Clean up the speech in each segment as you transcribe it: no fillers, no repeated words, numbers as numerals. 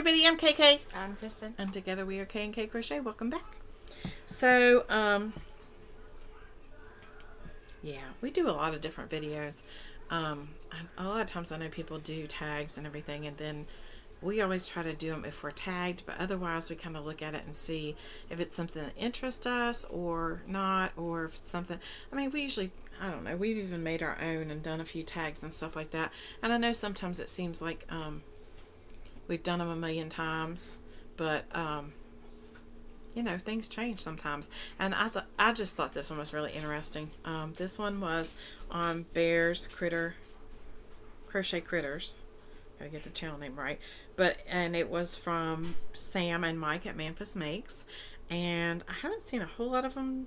everybody, I'm KK. I'm Kristen. And together we are K and K Crochet. Welcome back. So, yeah, we do a lot of different videos. A lot of times I know people do tags and everything, and then we always try to do them if we're tagged, but otherwise we kind of look at it and see if it's something that interests us or not, or if it's something, I mean, we usually, I don't know, we've even made our own and done a few tags and stuff like that. And I know sometimes it seems like we've done them a million times, but you know, things change sometimes. And I just thought this one was really interesting. This one was on Bear's Crochet Critters. Gotta get the channel name right. And it was from Sam and Mike at Memphis Makes. And I haven't seen a whole lot of them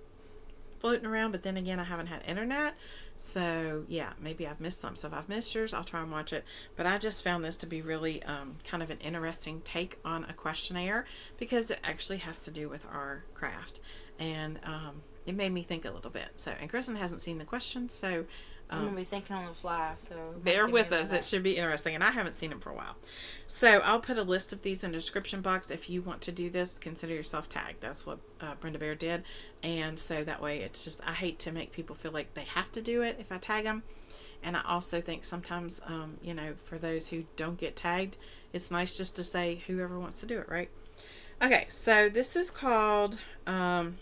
floating around, but then again, I haven't had internet. So yeah, maybe I've missed some. So if I've missed yours, I'll try and watch it. But I just found this to be really kind of an interesting take on a questionnaire, because it actually has to do with our craft. And it made me think a little bit. So, and Kristen hasn't seen the questions, so I'm going to be thinking on the fly, so bear with us. It should be interesting, and I haven't seen them for a while. So I'll put a list of these in the description box. If you want to do this, consider yourself tagged. That's what Brenda Bear did, and so that way it's just, I hate to make people feel like they have to do it if I tag them. And I also think sometimes, you know, for those who don't get tagged, it's nice just to say whoever wants to do it, right? Okay, so this is called, wait a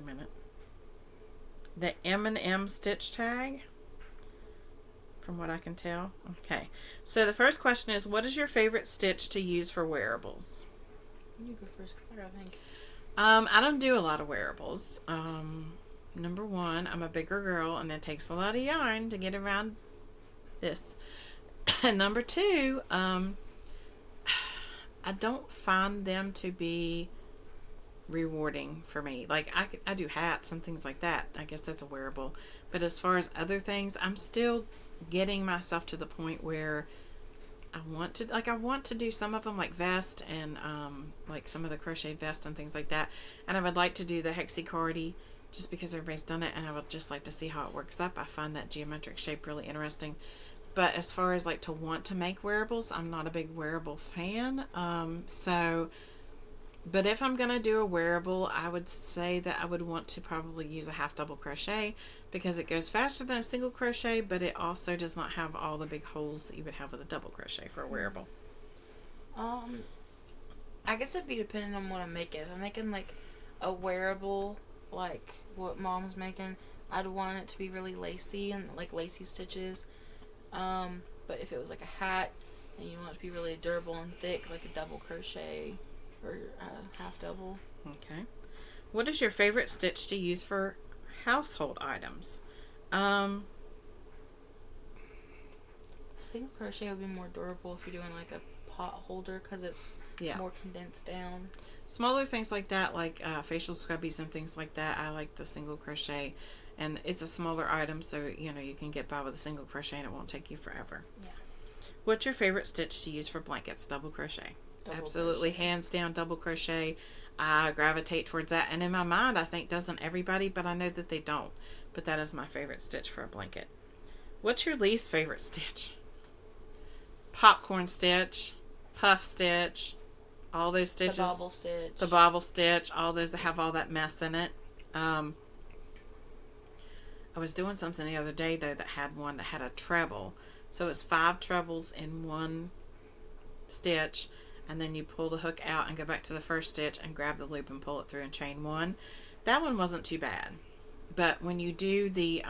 minute. The MStitchTag, from what I can tell. Okay, so the first question is, what is your favorite stitch to use for wearables? You go first, I think. I don't do a lot of wearables. Number one, I'm a bigger girl, and it takes a lot of yarn to get around this. And number two, I don't find them to be rewarding for me. Like I do hats and things like that. I guess that's a wearable. But as far as other things, I'm still getting myself to the point where I want to do some of them, like vest and like some of the crocheted vest and things like that. And I would like to do the hexacardy just because everybody's done it, and I would just like to see how it works up. I find that geometric shape really interesting. But as far as like to want to make wearables, I'm not a big wearable fan. But if I'm going to do a wearable, I would say that I would want to probably use a half double crochet, because it goes faster than a single crochet, but it also does not have all the big holes that you would have with a double crochet for a wearable. I guess it'd be depending on what I'm making. If I'm making like a wearable, like what Mom's making, I'd want it to be really lacy and like lacy stitches. But if it was like a hat and you want it to be really durable and thick, like a double crochet or half double. Okay. What is your favorite stitch to use for household items? Single crochet would be more durable if you're doing like a pot holder, because it's more condensed down. Smaller things like that, like facial scrubbies and things like that, I like the single crochet. And it's a smaller item, so you know you can get by with a single crochet and it won't take you forever. Yeah. What's your favorite stitch to use for blankets? Double crochet. Absolutely, crochet. Hands down, double crochet. I gravitate towards that, and in my mind I think doesn't everybody, but I know that they don't. But that is my favorite stitch for a blanket. What's your least favorite stitch? Popcorn stitch, puff stitch, all those stitches. The bobble stitch, all those that have all that mess in it. I was doing something the other day though that had one that had a treble, so it's 5 trebles in one stitch. And then you pull the hook out and go back to the first stitch and grab the loop and pull it through and chain one. That one wasn't too bad. But when you do the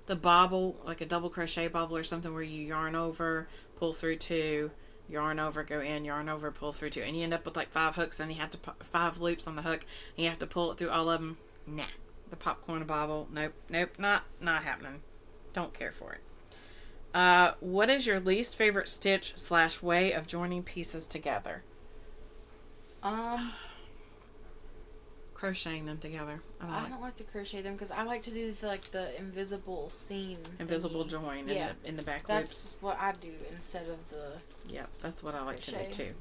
bobble, like a double crochet bobble or something, where you yarn over, pull through 2, yarn over, go in, yarn over, pull through 2, and you end up with like 5 hooks, and you have to 5 loops on the hook, and you have to pull it through all of them. Nah, the popcorn bobble, nope, not happening. Don't care for it. What is your least favorite stitch / way of joining pieces together? Crocheting them together. I don't like to crochet them, because I like to do the invisible seam. Invisible join in the back loops. That's what I do instead of the Yep, that's what I like to do too.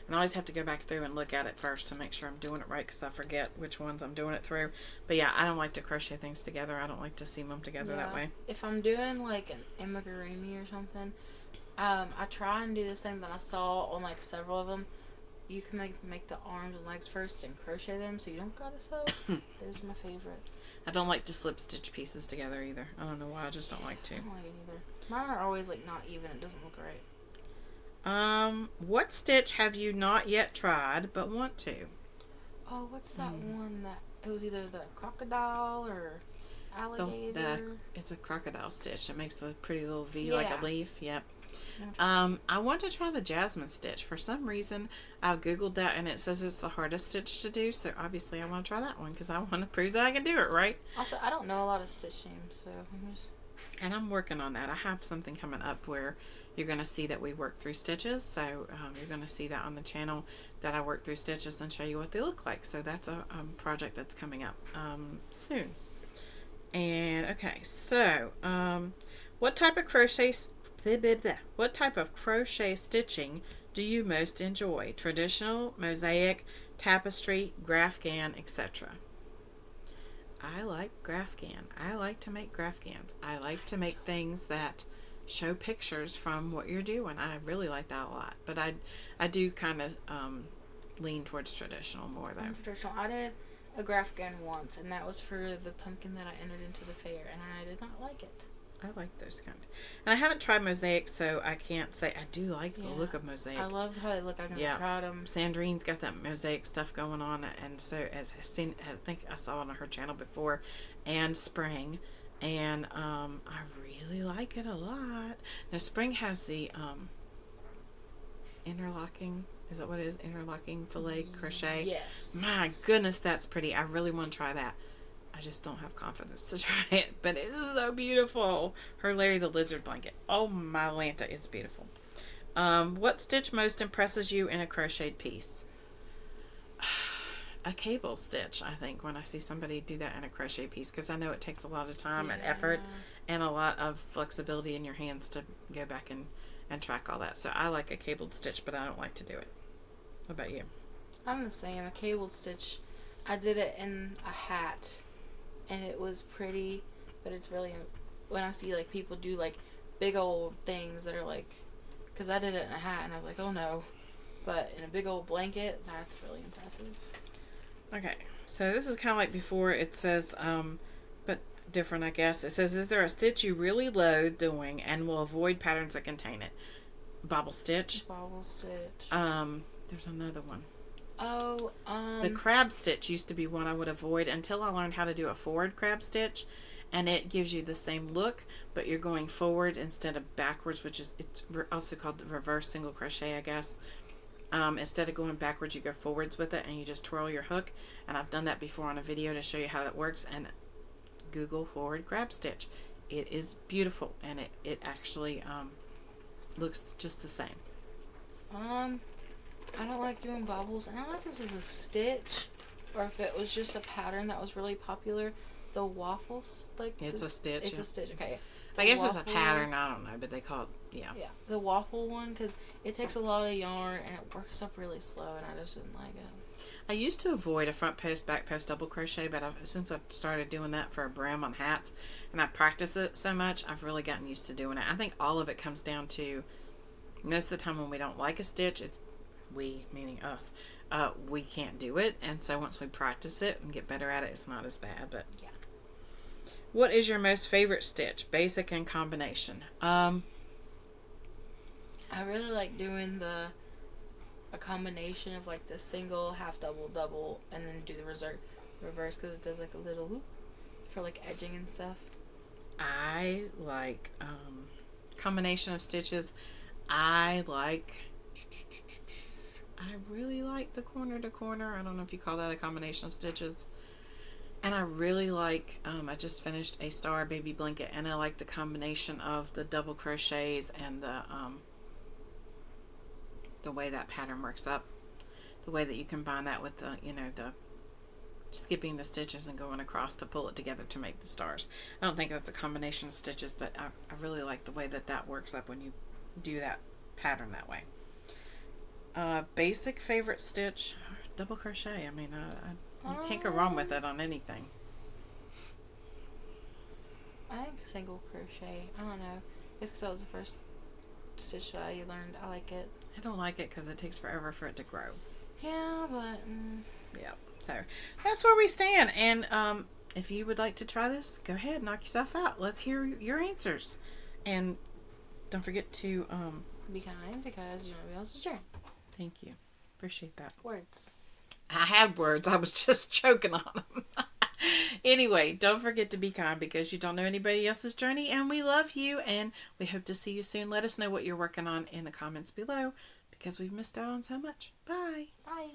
And I always have to go back through and look at it first to make sure I'm doing it right, because I forget which ones I'm doing it through. But yeah, I don't like to crochet things together. I don't like to seam them together that way. If I'm doing like an amigurumi or something, I try and do this thing that I saw on like several of them. You can make the arms and legs first and crochet them, so you don't gotta sew. Those are my favorite. I don't like to slip stitch pieces together either. I don't know why. I just don't like to. I don't like it either. Mine are always like not even. It doesn't look right. What stitch have you not yet tried but want to? Oh, what's that one that it was either the crocodile or alligator? It's a crocodile stitch. It makes a pretty little V like a leaf. Yep. I want to try the jasmine stitch. For some reason, I googled that and it says it's the hardest stitch to do. So obviously, I want to try that one because I want to prove that I can do it right. Also, I don't know a lot of stitch names, so and I'm working on that. I have something coming up where you're going to see that we work through stitches. So you're going to see that on the channel that I work through stitches and show you what they look like. So that's a project that's coming up soon. And okay, so what type of crochet stitching do you most enjoy? Traditional, mosaic, tapestry, graphgan, etc. I like graphgan. I like to make graphgans. I like to make things that show pictures from what you're doing. I really like that a lot. But I do kind of lean towards traditional more though. Traditional. I did a graphgan once, and that was for the pumpkin that I entered into the fair, and I did not like it. I like those kind. And I haven't tried mosaic, so I can't say. I do like the look of mosaic. I love how they look. I've never tried them. Sandrine's got that mosaic stuff going on, and so I think I saw it on her channel before, and Spring, and I really like it a lot. Now Spring has the interlocking. Is that what it is? Interlocking fillet crochet. Yes. My goodness, that's pretty. I really want to try that. I just don't have confidence to try it, but it is so beautiful. Her Larry the Lizard blanket. Oh my Lanta, it's beautiful. What stitch most impresses you in a crocheted piece? A cable stitch, I think, when I see somebody do that in a crochet piece, because I know it takes a lot of time and effort and a lot of flexibility in your hands to go back and track all that. So I like a cabled stitch, but I don't like to do it. What about you? I'm the same. A cabled stitch. I did it in a hat, and it was pretty, but it's really, when I see like people do like big old things that are like, because I did it in a hat and I was like, oh no, but in a big old blanket, that's really impressive. Okay, so this is kind of like before. It says but different, I guess. It says, is there a stitch you really loathe doing and will avoid patterns that contain it? Bobble stitch. Bobble stitch. There's another one. Oh, the crab stitch used to be one I would avoid until I learned how to do a forward crab stitch, and it gives you the same look, but you're going forward instead of backwards, which is, it's also called the reverse single crochet, I guess. Instead of going backwards, you go forwards with it, and you just twirl your hook, and I've done that before on a video to show you how it works, and Google forward crab stitch. It is beautiful, and it actually looks just the same. I don't like doing bobbles. I don't know if this is a stitch or if it was just a pattern that was really popular. The waffles, like it's a stitch. It's a stitch. Okay. I guess it's a pattern. I don't know, but they call it Yeah, the waffle one, because it takes a lot of yarn and it works up really slow, and I just didn't like it. I used to avoid a front post, back post double crochet, but since I've started doing that for a brim on hats, and I practice it so much, I've really gotten used to doing it. I think all of it comes down to, most of the time when we don't like a stitch, it's we, meaning us, we can't do it, and so once we practice it and get better at it, it's not as bad. But yeah. What is your most favorite stitch, basic and combination? I really like doing a combination of like the single, half double, double, and then do the reverse, because it does like a little whoop for like edging and stuff. I like combination of stitches. I really like the corner to corner. I don't know if you call that a combination of stitches. And I really like, I just finished a Star Baby blanket, and I like the combination of the double crochets and the way that pattern works up. The way that you combine that with the, the skipping the stitches and going across to pull it together to make the stars. I don't think that's a combination of stitches, but I really like the way that works up when you do that pattern that way. Basic favorite stitch, double crochet. I mean, you can't go wrong with it on anything. I think single crochet. I don't know. It's because that was the first stitch that I learned. I like it. I don't like it because it takes forever for it to grow. Yeah, but Yeah. So that's where we stand. And if you would like to try this, go ahead, knock yourself out. Let's hear your answers. And don't forget to be kind, because you know nobody else's journey. Thank you. Appreciate that. Words. I had words. I was just choking on them. Anyway, don't forget to be kind, because you don't know anybody else's journey, and we love you, and we hope to see you soon. Let us know what you're working on in the comments below, because we've missed out on so much. Bye. Bye.